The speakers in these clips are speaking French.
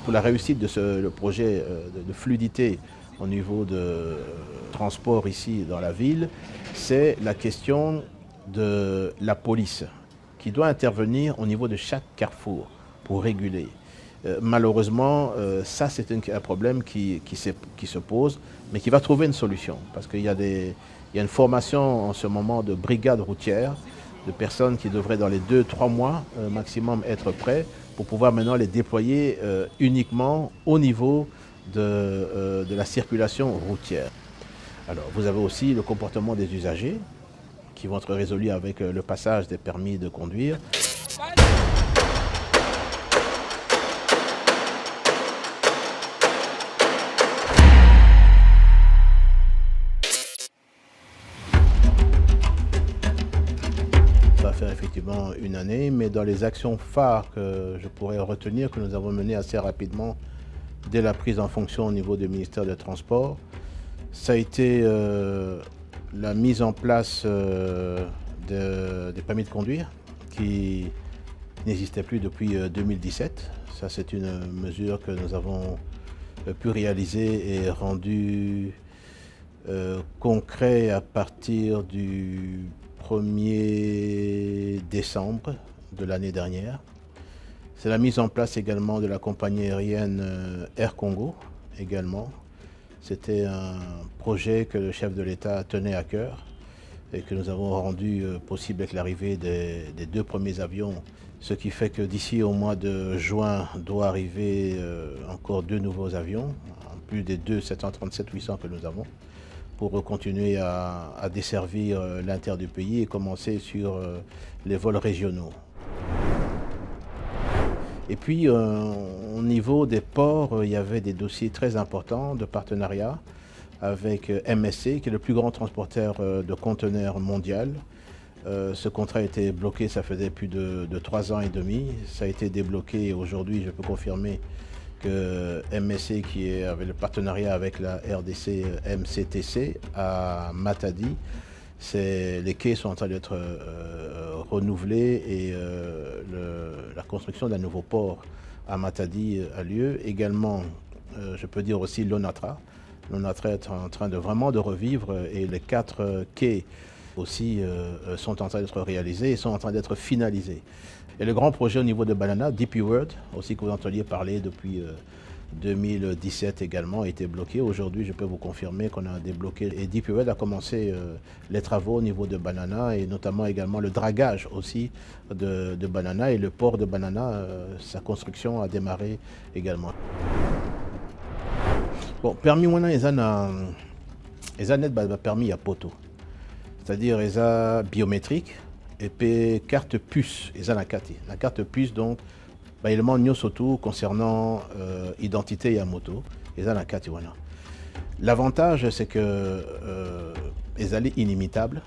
pour la réussite de le projet de fluidité au niveau de transport ici dans la ville, c'est la question de la police qui doit intervenir au niveau de chaque carrefour pour réguler. Malheureusement, ça c'est un problème qui se pose, mais qui va trouver une solution, parce qu'il y a une formation en ce moment de brigades routières, de personnes qui devraient dans les 2-3 mois maximum être prêts pour pouvoir maintenant les déployer uniquement au niveau de la circulation routière. Alors, vous avez aussi le comportement des usagers qui vont être résolus avec le passage des permis de conduire. Ça va faire effectivement une année, mais dans les actions phares que je pourrais retenir, que nous avons menées assez rapidement dès la prise en fonction au niveau du ministère des Transports, ça a été la mise en place des permis de conduire qui n'existaient plus depuis 2017. Ça, c'est une mesure que nous avons pu réaliser et rendue concret à partir du 1er décembre de l'année dernière. C'est la mise en place également de la compagnie aérienne Air Congo également. C'était un projet que le chef de l'État tenait à cœur et que nous avons rendu possible avec l'arrivée des 2 premiers avions, ce qui fait que d'ici au mois de juin doit arriver encore 2 nouveaux avions, en plus des 2 737-800 que nous avons, pour continuer à desservir l'intérieur du pays et commencer sur les vols régionaux. Et puis, au niveau des ports, il y avait des dossiers très importants de partenariat avec MSC, qui est le plus grand transporteur de conteneurs mondial. Ce contrat a été bloqué, ça faisait plus de 3 ans et demi. Ça a été débloqué aujourd'hui, je peux confirmer que MSC, qui avait le partenariat avec la RDC MCTC à Matadi, les quais sont en train d'être renouvelés et la construction d'un nouveau port à Matadi a lieu. Également, je peux dire aussi l'ONATRA. L'ONATRA est en train de vraiment de revivre et les 4 quais aussi sont en train d'être réalisés et sont en train d'être finalisés. Et le grand projet au niveau de Banana, DP World, aussi que vous entendiez parler depuis 2017 également, a été bloqué. Aujourd'hui, je peux vous confirmer qu'on a débloqué et DP World a commencé les travaux au niveau de Banana et notamment également le dragage aussi de Banana et le port de Banana, sa construction a démarré également. Bon, permis wana eza net permis à poto. C'est-à-dire eza biométrique et puis carte puce eza na kati. La carte puce donc élément nyonso tout concernant identité ya moto eza na kati wana. L'avantage c'est que ezali inimitable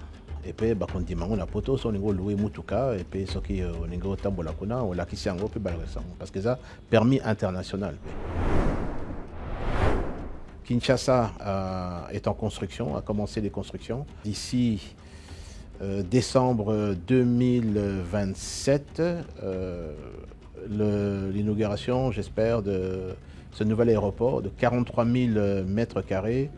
et puis bakondimango na poto so ningo louer mutuka et puis soki ningo tambola kuna o lakisi yango pe balakisa parce que ça permis international. Kinshasa est en construction, a commencé les constructions. D'ici décembre 2027, l'inauguration, j'espère, de ce nouvel aéroport de 43 000 mètres carrés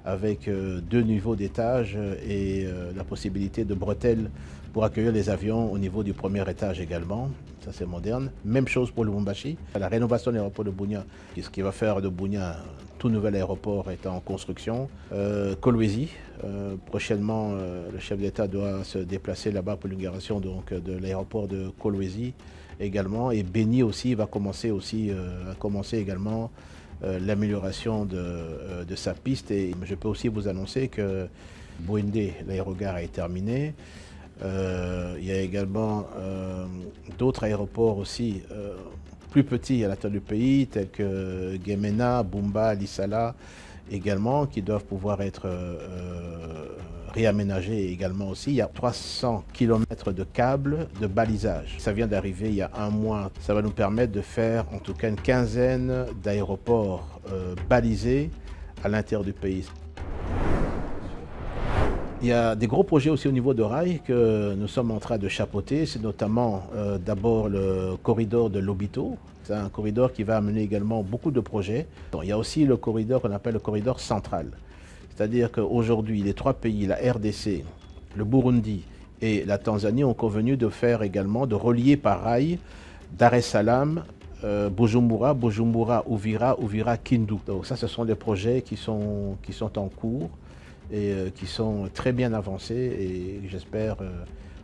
avec 2 niveaux d'étage et la possibilité de bretelles pour accueillir les avions au niveau du premier étage également. Ça, c'est moderne. Même chose pour le Lubumbashi. La rénovation de l'aéroport de Bunia, ce qui va faire de Bunia un tout nouvel aéroport est en construction. Kolwezi, prochainement, le chef d'État doit se déplacer là-bas pour l'inauguration de l'aéroport de Kolwezi également. Et Beni aussi va commencer également l'amélioration de sa piste. Et je peux aussi vous annoncer que Bouende, l'aérogare est terminé. Il y a également d'autres aéroports aussi plus petits à l'intérieur du pays, tels que Gemena, Bumba, Lissala également, qui doivent pouvoir être réaménagés également aussi. Il y a 300 km de câbles de balisage. Ça vient d'arriver il y a un mois. Ça va nous permettre de faire en tout cas une quinzaine d'aéroports balisés à l'intérieur du pays. Il y a des gros projets aussi au niveau de rail que nous sommes en train de chapeauter. C'est notamment d'abord le corridor de Lobito C'est un corridor qui va amener également beaucoup de projets. Il y a aussi le corridor qu'on appelle le corridor central. C'est-à-dire qu'aujourd'hui, les 3 pays, la RDC, le Burundi et la Tanzanie, ont convenu de faire également, de relier par rail Dar es Salaam, Bujumbura, Bujumbura, Uvira, Uvira, Kindu. Donc ça, ce sont des projets qui sont en cours et qui sont très bien avancés et j'espère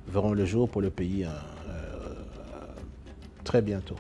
verront le jour pour le pays très bientôt.